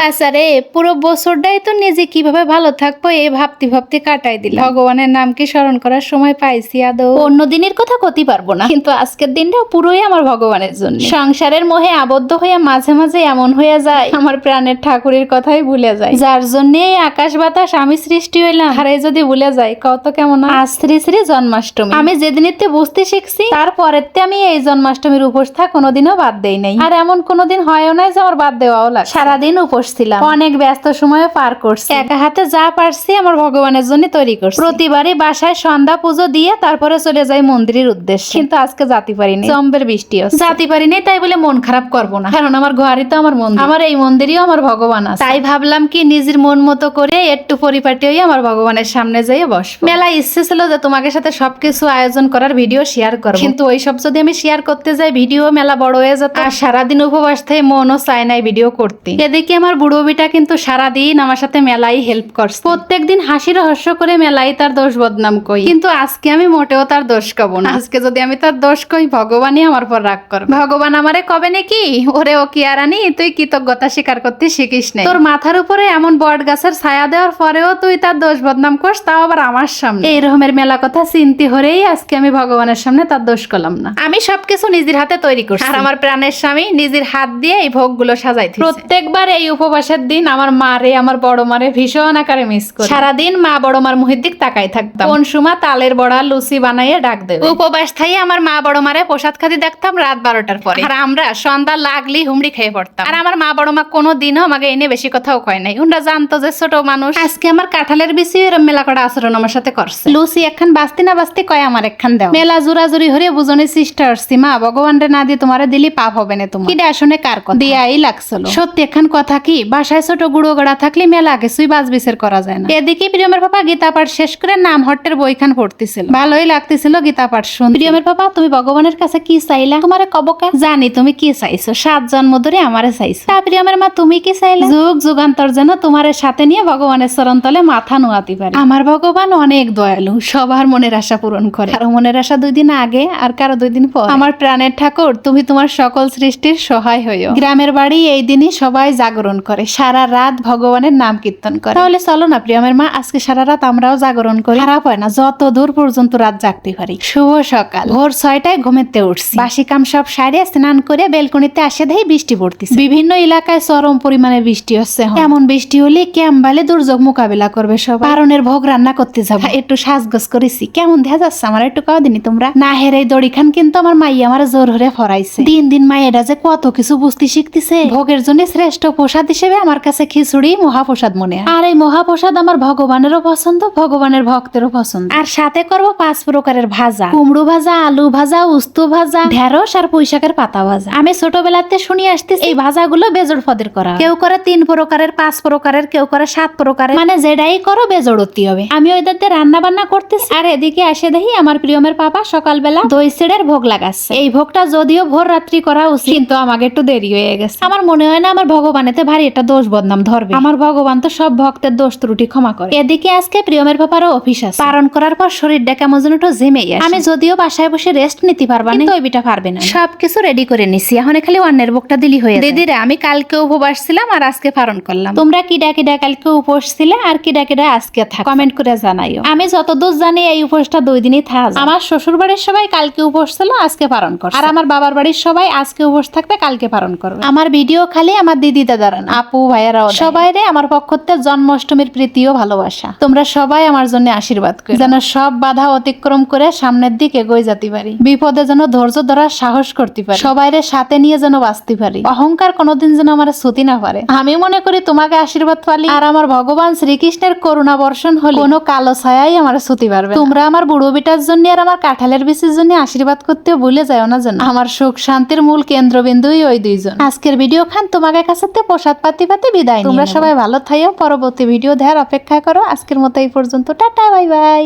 বাসারে পুরো বছরটাই তো নিজে কিভাবে ভালো থাকবো এই ভাবতে ভাবতে কাটাই দিলাম। ভগবানের নামকে স্মরণ করার সময় পাইছি আদৌ। অন্য দিনের কথা কতি পারবো না, কিন্তু আজকের দিনটা পুরোই আমার ভগবানের জন্য। সংসারের মোহে আবদ্ধ হইয়া মাঝে মাঝে এমন হইয়া যায় আমার প্রাণের ঠাকুরের কথাই ভুলে যায়, যার জন্য এই আকাশ বাতাস আমি সৃষ্টি হইলাম। আর এই যদি ভুলে যাই কত কেমন। আজ শ্রী শ্রী জন্মাষ্টমী। আমি যেদিনতে বুঝতে শিখছি তারপরেতে আমি এই জন্মাষ্টমীর উপোসটা কোনোদিনও বাদ দেই নাই। আর এমন কোনোদিন হয়ও নাই যে আমার বাদ দেওয়াও লাগে। সারাদিন উপোস ছিলাম, অনেক ব্যস্ত সময় পার করছি। একা হাতে যা পারছি আমার ভগবানের জন্য তৈরি করছি। প্রতিবারই বাসায় সন্ধ্যা পুজো দিয়ে তারপরে চলে যাই মন্দিরের উদ্দেশ্যে, কিন্তু আজকে যাতে পারিনি। জম্বের বৃষ্টি হচ্ছে, যাতে পারিনি তাই বলে মন খারাপ করবো না, কারণ আমার ঘরই তো আমার মন্দির। আমার এই মন্দিরেও আমার ভগবান আছে। তাই ভাবলাম কি নিজের মন মতো করে একটু পরিপাটি হয়ে আমার ভগবানের সামনে যেয়ে বসবো। মেলা ইচ্ছে ছিল যে তোমাকে সাথে সবকিছু আয়োজন করার ভিডিও শেয়ার করবো, কিন্তু ওই সব যদি আমি শেয়ার করতে যাই ভিডিও মেলা বড় হয়ে যেত। আর সারাদিন উপবাস থেকে মনও চায় নাই ভিডিও করতে। এদিকে আমার বুড়ো বিটা কিন্তু সারাদিন আমার সাথে মেলাই হেল্প করছে। প্রত্যেকদিন হাসি রহস্য করে মেলাই তার দোষ বদনাম কই, কিন্তু আজকে আমি মোটেও তার দোষ কব না। আজকে যদি আমি তার দোষ কই ভগবানই আমার পর রাগ করবে। ভগবান আমারে কবে নাকি ওরে ও কি আরানি তুই কৃতজ্ঞতা স্বীকার করতে শিখিস না। তোর মাথার উপরে এমন বট গাছের ছায়া দেওয়ার পরেও তুই তার দোষ বদনাম করস, তাও আবার আমার সামনে। এই রকমের মেলা কথা চিন্তি হরেই আজকে আমি ভগবানের সামনে তার দোষ করলাম না। আমি সবকিছু নিজের হাতে তৈরি করছি, আর আমার প্রাণের স্বামী নিজের হাত দিয়ে এই ভোগগুলো সাজাইছে। প্রত্যেকবার এই উপবাসের দিন আমার মারে, আমার বড় মারে ভীষণ আকারে মিস করি। সারাদিন মা বড় মার মুখের দিক তাকাই থাকতাম, কোন সময় তালের বড়া লুচি বানাইয়ে ডাক দেবে। উপবাস থাই আমার মা বড় মারে প্রসাদ খাতি দেখতাম রাত 12টার পরে, আর আমরা সন্ধ্যা লাগলি হুমড়ি খেয়ে পড়তাম। আর আমার মা বড় মা কোনোদিনও আমাকে এনে বেশি কথাও কয় নাই, ওরা জানতো যে ছোট মানুষ। আজকে আমার কাঁঠালের বেশি এরম মেলা করা আচরণ আমার সাথে করছে। লুচি একখান বাঁচতে না বাঁচতে কয় আমার একখান দাও। মেলা জোরাজুরি হরে বুঝনে সিস্টার মা ভগবান রে না দিয়ে তোমারে দিলি পাপ হবে না তোমার। কিডা শুনে কার কথা দিয়াই লাগছিল। সত্যি একখান কথা কি, বাসায় ছোট গুঁড়ো গড়া থাকলে মেলা কিছুই বাজবিচের করা যায় না। এদিকে প্রিয়মের পাপা গীতা পাঠ শেষ করে নাম হট্টের বইখান পড়তেছিল। ভালোই লাগতেছিল গীতা পাঠ শুন। প্রিয়মের পাপা তুমি ভগবানের কাছে কি চাইলা? তোমারে কবকা জানি তুমি কি চাইছো, 7 জন্ম ধরে আমারে চাইছো। তা প্রিয়মের মা তুমি কি চাইলা? যুগ যুগান্তর যেন তোমার সাথে নিয়ে ভগবানের চরণ তলে মাথা নোয়াতে পারে। আমার ভগবান অনেক দয়ালু, সবার মনের আশা পূরণ করে। কারো মনের আশা 2 দিন আগে আর কারো 2 দিন পর। আমার প্রাণের ঠাকুর তুমি তোমার সকল সৃষ্টির সহায় হইও। গ্রামের বাড়ি এই দিনই সবাই জাগরণ করে, সারা রাত ভগবানের নাম কীর্তন করে। তাহলে চলো না প্রিয়মের মা আজকে সারা রাত আমরাও জাগরণ করি। খারাপ হয় না, যত দূর পর্যন্ত রাত জাগতে পারি। শুভ সকাল, ভোর 6টায় ঘুমেতে উঠছি। বাসি কাম সব সারে স্নান করে বেলকনিতে আসে দেখি বৃষ্টি পড়তেছে। বিভিন্ন এলাকায় চরম পরিমাণে বৃষ্টি হচ্ছে। এমন বৃষ্টি হলে ক্যাম্বালে দুর্যোগ মোকাবিলা করবে সব। পারনের ভোগ রান্না করতে যাব, একটু সাজগোজ করেছি। কেমন দেখা যাচ্ছে আমার একটু কাও দিনি তোমরা। না হেরে দড়ি খান কিন্তু আমার মাই আমার জোর হরে ফরাইছে। দিন দিন মায়েরা যে কত কিছু বুঝতে শিখতেছে। ভোগের জন্য শ্রেষ্ঠ প্রসাদ হিসেবে আমার কাছে খিচুড়ি মহাপ্রসাদ মনে হয়। আর এই মহাপ্রসাদ আমার ভগবানেরও পছন্দ, ভগবানের ভক্তেরও পছন্দ। আর সাথে করব 5 প্রকারের ভাজা, কুমড়ো ভাজা, আলু ভাজা, উস্তু ভাজা, ঢেঁড়স আর পুঁইশাকের পাতা ভাজা। আমি ছোটবেলাতে শুনি আসতেছি এই ভাজাগুলো বেজোড় পদের করা। কেউ করে 3 প্রকারের, 5 প্রকারের, কেউ করে 7 প্রকারের, মানে যেটাই করো বেজোড়তি হবে। আমি ওইদের দিয়ে রান্না বান্না করতেছি, আর এদিকে আসে দেখি আমার প্রিয়মের পাপা সকালবেলা দই সিড়ের ভোগ লাগাচ্ছে। এই ভোগটা যদিও ভোর রাত্রি করা উচিত, কিন্তু আমাকে একটু দেরি হয়ে গেছে। আমার মনে হয় না আমার ভগবানেতে ভারী একটা দোষ বদনাম ধরবে। আমার ভগবান তো সব ভক্তের দোষ ত্রুটি ক্ষমা করে। এদিকে আজকে প্রিয়মের পাপারও অফিস আছে। পালন করার পর শরীরটা কেমন যেন একটু জেমেই আসে। আমি যদিও বাসায় বসে রেস্ট নিতে পারবা না, কিন্তু ওই বিটা পারবে না। সবকিছু রেডি করে নিছি, এখন খালি অন্যের ভোগটা দিলি হয়ে। দিদিরা আমি কালকে উপবাস ছিলাম আর আজকে পালন করলাম। তোমরা কিডা কিডা কালকে উপোস ছিলে আর কিডা কিডা আজকে থাক, কমেন্ট করে জানাইও। আমি যতদূর জানি এই উপোসটা 2 দিনই থাক। আমার শ্বশুর বাড়ির সবাই কালকে উপোস ছিল, আজকে পালন করছে। আর আমার বাবার বাড়ির সবাই আজকে উপোস থাকবে, কালকে পালন করবে। আমার ভিডিও খালি আমার দিদি দাদারা না, আপু ভাইয়ারাও সবাই রে আমার পক্ষ থেকে জন্মাষ্টমীর প্রীতি ও ভালোবাসা। তোমরা সবাই আমার জন্য আশীর্বাদ করো, যেন সব বাধা অতিক্রম করে সামনের দিকে এগোয় যেতে পারি। বিপদে যেন ধৈর্য ধরার সাহস করতে পারি, সবাইরে সাথে নিয়ে যেন বাঁচতে পারি। অহংকার কোনোদিন যেন আমার ছুটি না পারে। আমি মনে করি তোমাকে আশীর্বাদ পালি আর আমার ভগবান শ্রীকৃষ্ণের করুণা বর্ষণ হলে কোনো কালো ছায়াই আমার ছুটি পারবে। তোমরা আমার বুড়ো বিটার জন্য আর আমার কাঁঠালের বিচির জন্য আশীর্বাদ করতে ভুলে যাও না যেন। আমার সুখ শান্তির মূল কেন্দ্রবিন্দুই ওই 2 জন। আজকের ভিডিও খান তোমাকে কাছে প্রসাদ পাতি বিদায়। তোমরা সবাই ভালো থাইও, পরবর্তী ভিডিও দেখার অপেক্ষা করো। আজকের মতো এই পর্যন্ত, টাটা বাই বাই।